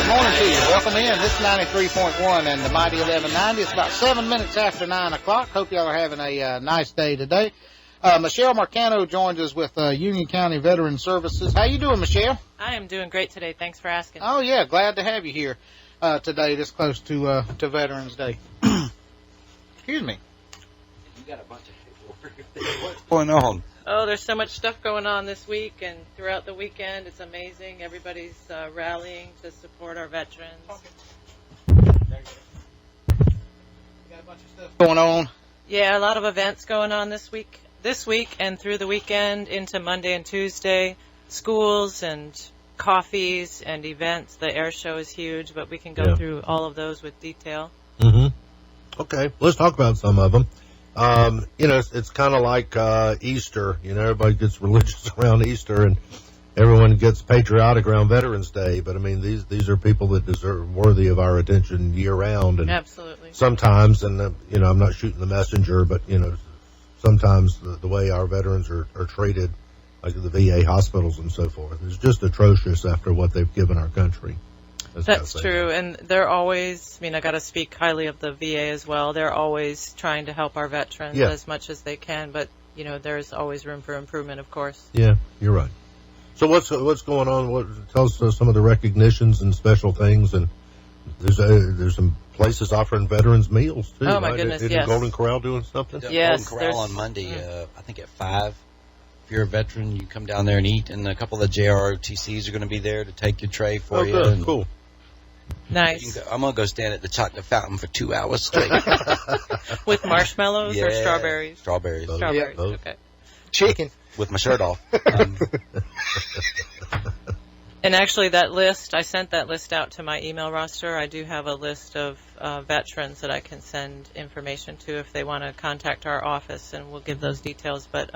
good morning to you. Welcome in. This is 93.1 and the Mighty 1190. It's about 7 minutes after 9 o'clock. Hope y'all are having a nice day today. Michelle Marcano joins us with Union County Veteran Services. How you doing, Michelle? I am doing great today. Thanks for asking. Oh, yeah. Glad to have you here today, this close to Veterans Day. Excuse me. You got a bunch of paperwork. What's going on? Oh, there's so much stuff going on this week and throughout the weekend. It's amazing. Everybody's rallying to support our veterans. You got a bunch of stuff going on? Yeah, a lot of events going on this week and through the weekend into Monday and Tuesday. Schools and coffees and events. The air show is huge, but we can go through all of those with detail. Mm-hmm. Okay, let's talk about some of them. It's kind of like Easter. Everybody gets religious around Easter, and everyone gets patriotic around Veterans Day. But I mean, these are people that deserve worthy of our attention year round. And absolutely. Sometimes, and I'm not shooting the messenger, but sometimes the way our veterans are treated, like the VA hospitals and so forth, is just atrocious after what they've given our country. That's true, and they're always, I got to speak highly of the VA as well. They're always trying to help our veterans as much as they can, but, there's always room for improvement, of course. Yeah, you're right. So what's going on? Tell us some of the recognitions and special things, and there's some places offering veterans meals, too. Oh, my right? goodness, Isn't Golden Corral doing something? Yes. Golden Corral on Monday, I think at 5. If you're a veteran, you come down there and eat, and a couple of the JROTCs are going to be there to take your tray for you. Good. Cool. Nice. I'm going to go stand at the chocolate fountain for 2 hours straight. With marshmallows or strawberries? Strawberries. Strawberries, okay. Chicken. With my shirt off. And actually that list, I sent that list out to my email roster. I do have a list of veterans that I can send information to if they want to contact our office, and we'll give those details. But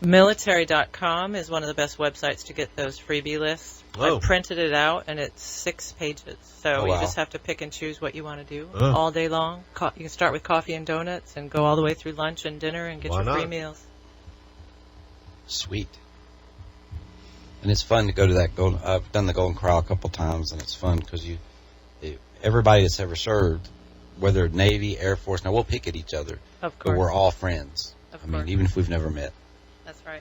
military.com is one of the best websites to get those freebie lists. I printed it out, and it's 6 pages. So you just have to pick and choose what you want to do all day long. You can start with coffee and donuts and go all the way through lunch and dinner and get your free meals. Sweet. And it's fun to go to that Golden. I've done the Golden Corral a couple times, and it's fun because everybody that's ever served, whether Navy, Air Force, now we'll pick at each other. Of course. But we're all friends. I mean, even if we've never met. That's right.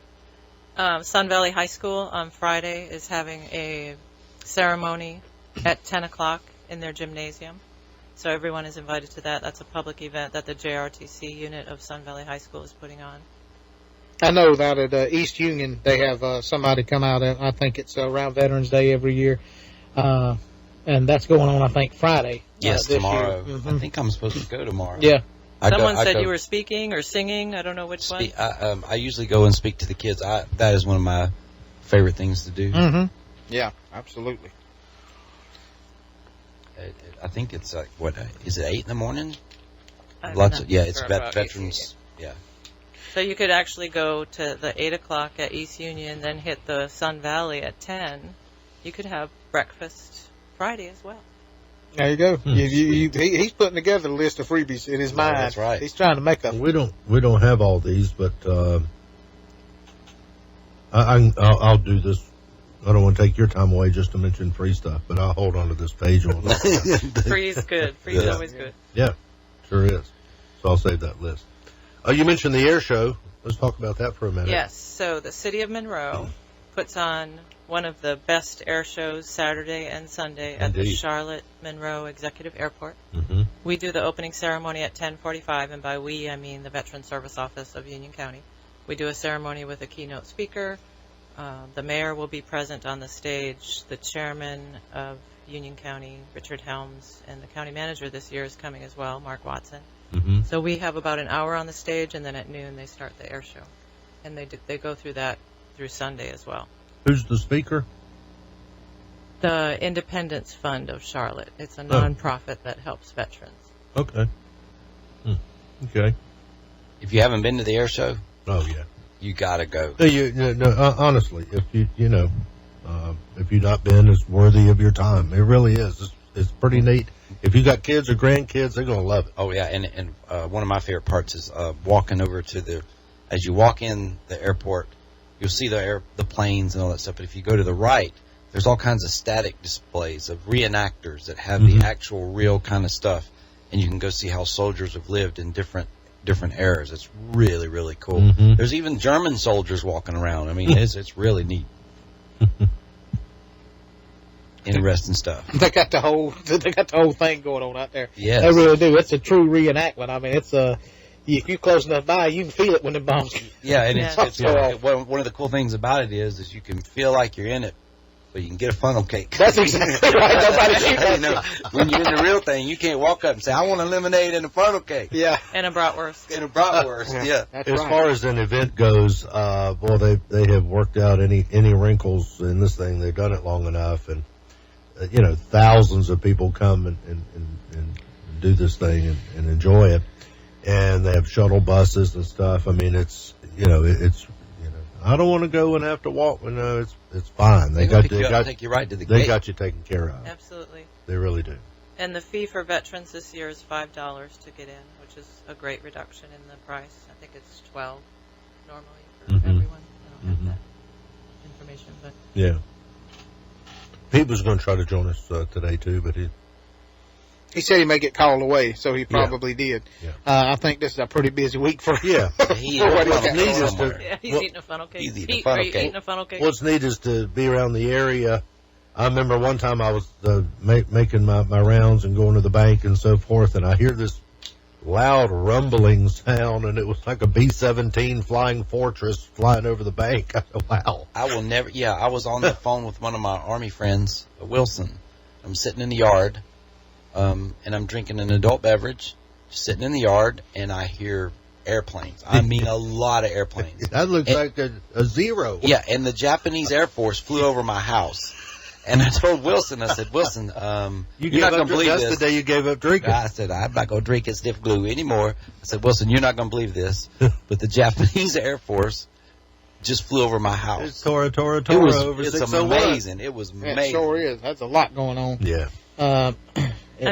Sun Valley High School on Friday is having a ceremony at 10 o'clock in their gymnasium. So everyone is invited to that. That's a public event that the JRTC unit of Sun Valley High School is putting on. I know that at East Union they have somebody come out. I think it's around Veterans Day every year. And that's going on, I think, Friday. Yes, this tomorrow. year. I think I'm supposed to go tomorrow. Yeah. Someone said you were speaking or singing. I don't know which one. I usually go and speak to the kids. That is one of my favorite things to do. Mm-hmm. Yeah, absolutely. I think it's is it 8 in the morning? It's veterans. Yeah. So you could actually go to the 8 o'clock at East Union, then hit the Sun Valley at 10. You could have breakfast Friday as well. There you go. He's putting together a list of freebies in his mind. That's right. He's trying to make a. We don't have all these, but I'll do this. I don't want to take your time away just to mention free stuff, but I'll hold on to this page. Free is good. Free is always good. Yeah, sure is. So I'll save that list. You mentioned the air show. Let's talk about that for a minute. Yes. So the city of Monroe puts on one of the best air shows Saturday and Sunday at the Charlotte Monroe Executive Airport. Mm-hmm. We do the opening ceremony at 10:45, and by we, I mean the Veteran Service Office of Union County. We do a ceremony with a keynote speaker. The mayor will be present on the stage. The chairman of Union County, Richard Helms, and the county manager this year is coming as well, Mark Watson. Mm-hmm. So we have about an hour on the stage, and then at noon they start the air show. And they go through that through Sunday as well. Who's the speaker? The Independence Fund of Charlotte. It's a nonprofit that helps veterans. Okay. Okay. If you haven't been to the air show, you gotta go. Honestly, if if you've not been, it's worthy of your time. It really is. It's pretty neat. If you got kids or grandkids, they're gonna love it. Oh yeah, and one of my favorite parts is walking over to as you walk in the airport, you'll see the planes and all that stuff. But if you go to the right, there's all kinds of static displays of reenactors that have Mhm. the actual real kind of stuff, and you can go see how soldiers have lived in different eras. It's really, really cool. Mhm. There's even German soldiers walking around. I mean, it's really neat. Interesting stuff. They got the whole thing going on out there. Yes. They really do. It's a true reenactment. I mean, it's if you're close enough by, you can feel it when the bombs. Yeah, and Yeah. it's one of the cool things about it is you can feel like you're in it, but you can get a funnel cake. That's exactly right. Nobody shoots at You know, when you're in the real thing, you can't walk up and say, "I want a lemonade and a funnel cake." Yeah, And a bratwurst. And a bratwurst. Yeah. that's As right. far as an event goes, boy, they have worked out any wrinkles in this thing. They've done it long enough, and thousands of people come and do this thing and enjoy it. And they have shuttle buses and stuff. I mean, it's I don't want to go and have to walk. No, it's fine. They got take you right to the they gate. got you taken care of. Absolutely. They really do. And the fee for veterans this year is $5 to get in, which is a great reduction in the price. I think it's $12 normally for Mhm. everyone. I don't have Mhm. that information, but Yeah. Pete was going to try to join us today too, but He said he may get called away, so he probably did. Yeah. I think this is a pretty busy week for Yeah. He for what he's what's got neat going is on. to- yeah, he's Well, eating a funnel cake. he's eating a Pete, funnel are you cake. eating a funnel cake? what's neat is to be around the area. I remember one time I was making my rounds and going to the bank and so forth, and I hear this loud rumbling sound, and it was like a B-17 Flying Fortress flying over the bank. I said, wow. I will never. Yeah, I was on the phone with one of my Army friends, Wilson. I'm sitting in the yard, and I'm drinking an adult beverage, just sitting in the yard, and I hear airplanes. I mean, a lot of airplanes. That looks like a zero. Yeah, and the Japanese Air Force flew over my house. And I told Wilson, I said, Wilson, you're not going to believe That's this. the day you gave up drinking. I said, I'm not going to drink at Stiff Glue anymore. I said, Wilson, you're not going to believe this, but the Japanese Air Force just flew over my It's house. Tora It's 601. amazing. It was It amazing. sure is. That's a lot going on. Yeah. I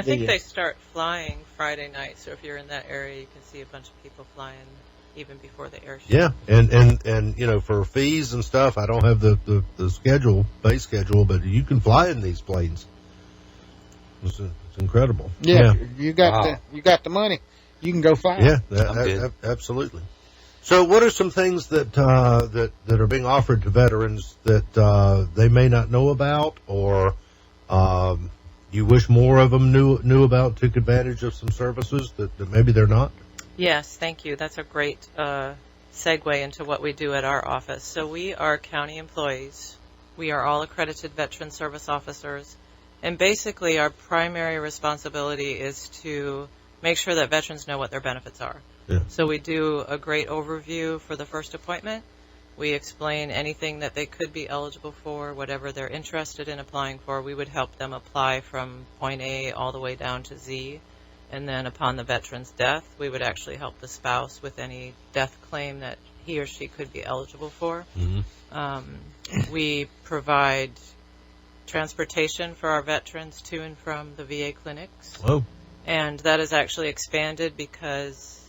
think they start flying Friday night, so if you're in that area, you can see a bunch of people flying even before the air show. Yeah, and for fees and stuff, I don't have the base schedule, but you can fly in these planes. It's incredible. Yeah, you got Wow. you got the money. You can go fly. Yeah, I'm good. absolutely. So, what are some things that are being offered to veterans that they may not know about, or you wish more of them knew about, took advantage of some services that maybe they're not? Yes, thank you. That's a great segue into what we do at our office. So we are county employees. We are all accredited veteran service officers. And basically our primary responsibility is to make sure that veterans know what their benefits are. Yeah. So we do a great overview for the first appointment. We explain anything that they could be eligible for, whatever they're interested in applying for. We would help them apply from point A all the way down to Z. And then upon the veteran's death, we would actually help the spouse with any death claim that he or she could be eligible for. Mm-hmm. We provide transportation for our veterans to and from the VA clinics. Oh, And that is actually expanded because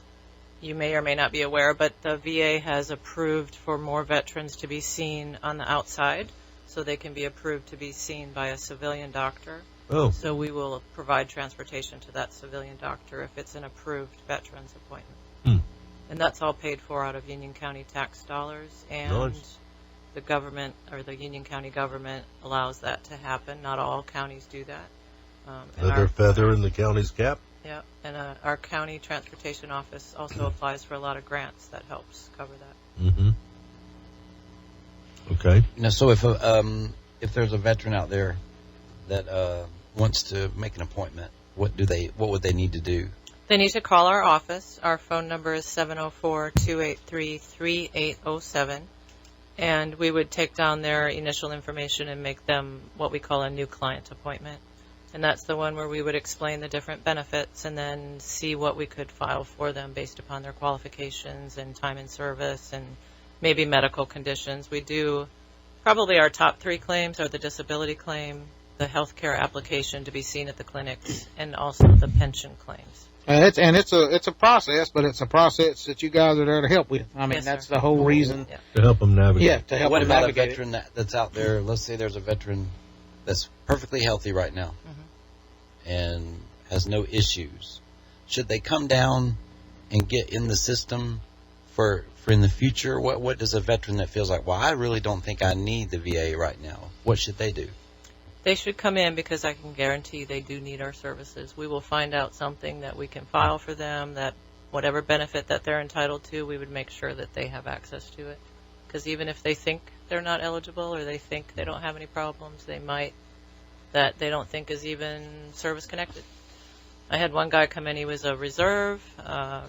you may or may not be aware, but the VA has approved for more veterans to be seen on the outside, so they can be approved to be seen by a civilian doctor. oh, So we will provide transportation to that civilian doctor if it's an approved veterans appointment. Hmm. And that's all paid for out of Union County tax dollars. And Nice. the government, or the Union County government, allows that to happen. Not all counties do that. And feather in the county's cap. yeah, and our county transportation office also applies for a lot of grants that helps cover that. Mm-hmm. Okay. Now, so if there's a veteran out there that wants to make an appointment, what would they need to do? They need to call our office. Our phone number is 704-283-3807. And we would take down their initial information and make them what we call a new client appointment. And that's the one where we would explain the different benefits and then see what we could file for them based upon their qualifications and time in service and maybe medical conditions. We do probably our top 3 claims are the disability claim, the health care application to be seen at the clinics, and also the pension claims. It's a process, but it's a process that you guys are there to help with. I mean, Yes, that's sir. the whole reason. Yeah. To help them navigate. Yeah, to help What them about a navigate it. veteran that's out there? Let's say there's a veteran that's perfectly healthy right now and has no issues, should they come down and get in the system for in the future? What does a veteran that feels like, well, I really don't think I need the VA right now, what should they do? They should come in because I can guarantee they do need our services. We will find out something that we can file for them, that whatever benefit that they're entitled to, we would make sure that they have access to it. Because even if they think they're not eligible or they think they don't have any problems, they might, that they don't think is even service connected. I had one guy come in, he was a reserve,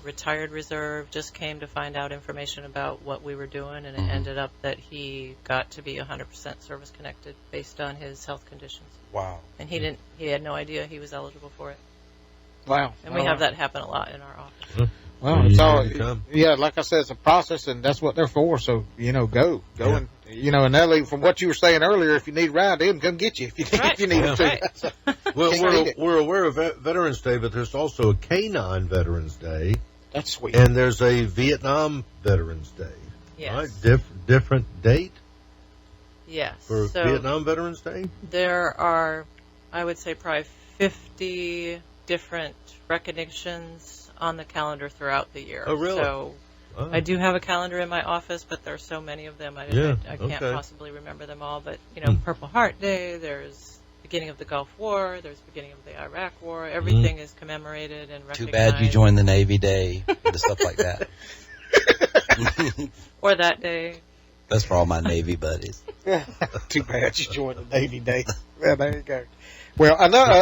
retired reserve, just came to find out information about what we were doing, and it ended up that he got to be 100% service connected based on his health conditions. Wow. And he had no idea he was eligible for it. Wow. And we have that happen a lot in our office. Well, it's all, like I said, it's a process, and that's what they're for. So, go, and, and they'll, from what you were saying earlier, if you need a ride, they'll come get you if you need them to. Right. Well, we're aware of Veterans Day, but there's also a K-9 Veterans Day. That's sweet. And there's a Vietnam Veterans Day. Yes. Right? Different date Yes. for So Vietnam Veterans Day? there are, I would say, probably 50 different recognitions on the calendar throughout the year. Oh, really? So I do have a calendar in my office, but there are so many of them, I can't possibly remember them all. But, Purple Heart Day, there's beginning of the Gulf War, there's beginning of the Iraq War. Everything is commemorated and recognized. Too bad you joined the Navy Day and stuff like that. Or that day. That's for all my Navy buddies. Too bad you joined the Navy Day. Well, there you go. Well,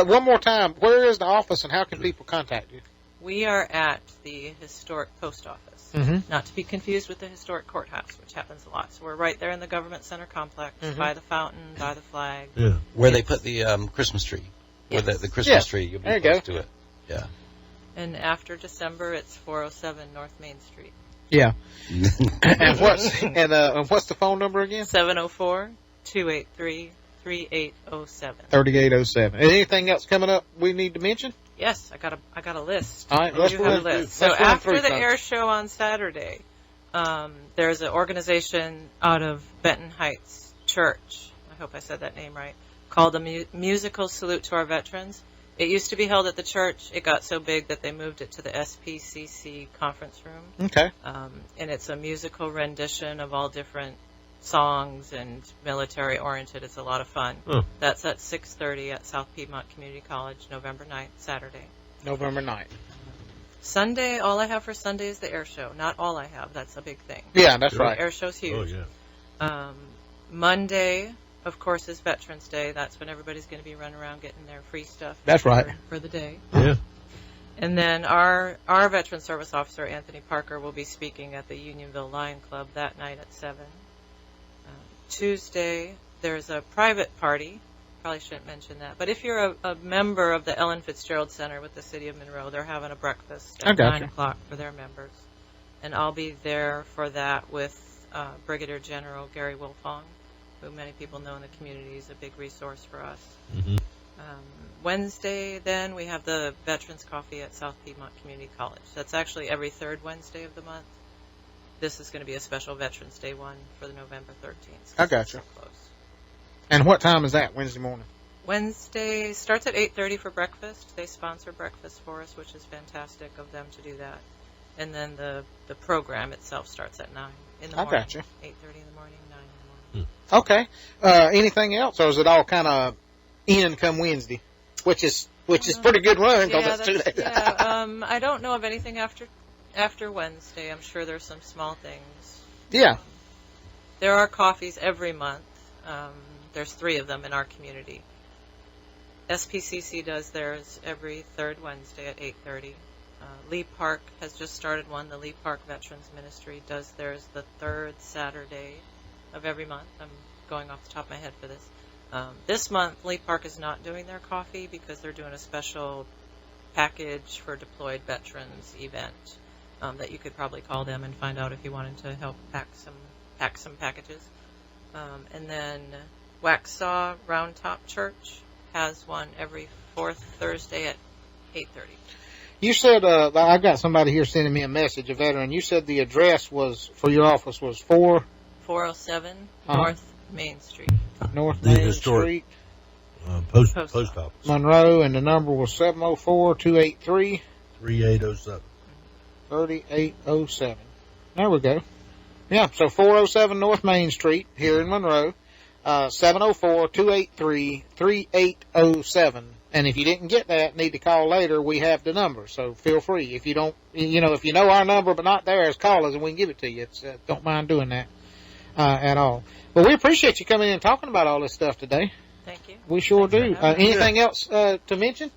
one more time, where is the office and how can people contact you? We are at the historic post office, not to be confused with the historic courthouse, which happens a lot. So we're right there in the government center complex, by the fountain, by the flag. Yeah. Where they put the Christmas tree. Yes. Where the Christmas tree, you'll be There you close go. to it. Yeah. And after December, it's 407 North Main Street. Yeah. and what's the phone number again? 704-283-3807. 3807. And anything else coming up we need to mention? Yes, I got a list. All right, I let's do have a run through- list. So let's run after through the things. air show on Saturday, there's an organization out of Benton Heights Church. I hope I said that name right. Called the Musical Salute to Our Veterans. It used to be held at the church. It got so big that they moved it to the SPCC conference room. Okay. And it's a musical rendition of all different songs and military oriented. It's a lot of fun. That's at 6:30 at South Piedmont Community College, November 9th, Saturday. November 9th. Sunday, all I have for Sunday is the air show. Not all I have. That's a big thing. Yeah, that's The right. air show's huge. Oh, yeah. Monday, of course, is Veterans Day. That's when everybody's going to be running around getting their free stuff. That's right. For the day. Yeah. And then our Veteran Service Officer, Anthony Parker, will be speaking at the Unionville Lion Club that night at 7. Tuesday, there's a private party. Probably shouldn't mention that. But if you're a member of the Ellen Fitzgerald Center with the City of Monroe, they're having a breakfast at 9 o'clock for their members. And I'll be there for that with Brigadier General Gary Wilfong, who many people know in the community is a big resource for us. Wednesday, then, we have the Veterans Coffee at South Piedmont Community College. That's actually every third Wednesday of the month. This is going to be a special Veterans Day one for the November 13th. I got you. So close. And what time is that, Wednesday morning? Wednesday starts at 8:30 for breakfast. They sponsor breakfast for us, which is fantastic of them to do that. And then the program itself starts at 9 in the morning. I got you. 8:30 in the morning, 9 in the morning. Okay. Anything else, or is it all kind of in come Wednesday, which is pretty good run because it's 2 days. I don't know of anything after Wednesday. I'm sure there's some small things. Yeah. There are coffees every month. There's 3 of them in our community. SPCC does theirs every third Wednesday at 8:30. Lee Park has just started one. The Lee Park Veterans Ministry does theirs the third Saturday of every month. I'm going off the top of my head for this. This month, Lee Park is not doing their coffee because they're doing a special package for deployed veterans event that you could probably call them and find out if you wanted to help pack some packages. And then Waxhaw Round Top Church has one every fourth Thursday at 8:30. You said, I got somebody here sending me a message, a veteran. You said the address was, for your office, was 407 North Main Street. North The Main historic. Street. Post Post office. Monroe, and the number was 704-283-3807. 3807. There we go. Yeah, so 407 North Main Street here in Monroe, 704-283-3807. And if you didn't get that, need to call later, we have the number, so feel free. If you don't, if you know our number but not theirs, call us and we can give it to you. It's, don't mind doing that at all. But we appreciate you coming in and talking about all this stuff today. Thank you. We sure Thanks do. for having me. Anything else to mention?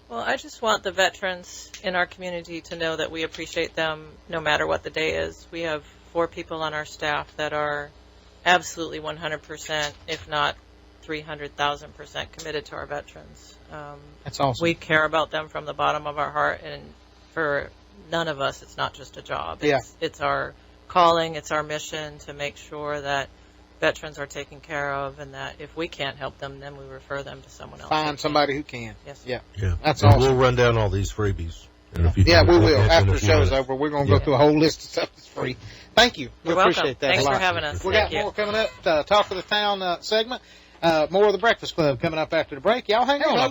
Well, I just want the veterans in our community to know that we appreciate them no matter what the day is. We have 4 people on our staff that are absolutely 100%, if not 300,000% committed to our veterans. That's awesome. We care about them from the bottom of our heart, and for none of us, it's not just a job. It's our calling, it's our mission to make sure that veterans are taken care of, and that if we can't help them, then we refer them to someone else. Find somebody who can. Yes. Yeah. Yeah. That's And awesome. we'll run down all these freebies. And if you Yeah, we think will. in a After the few show's minutes. over, we're going to go through a whole list of stuff that's free. Thank you. We You're welcome. appreciate that Thanks a lot. for having us. We Thank got you. more coming up. Talk of the Town segment. More of the Breakfast Club coming up after the break. Y'all hang on.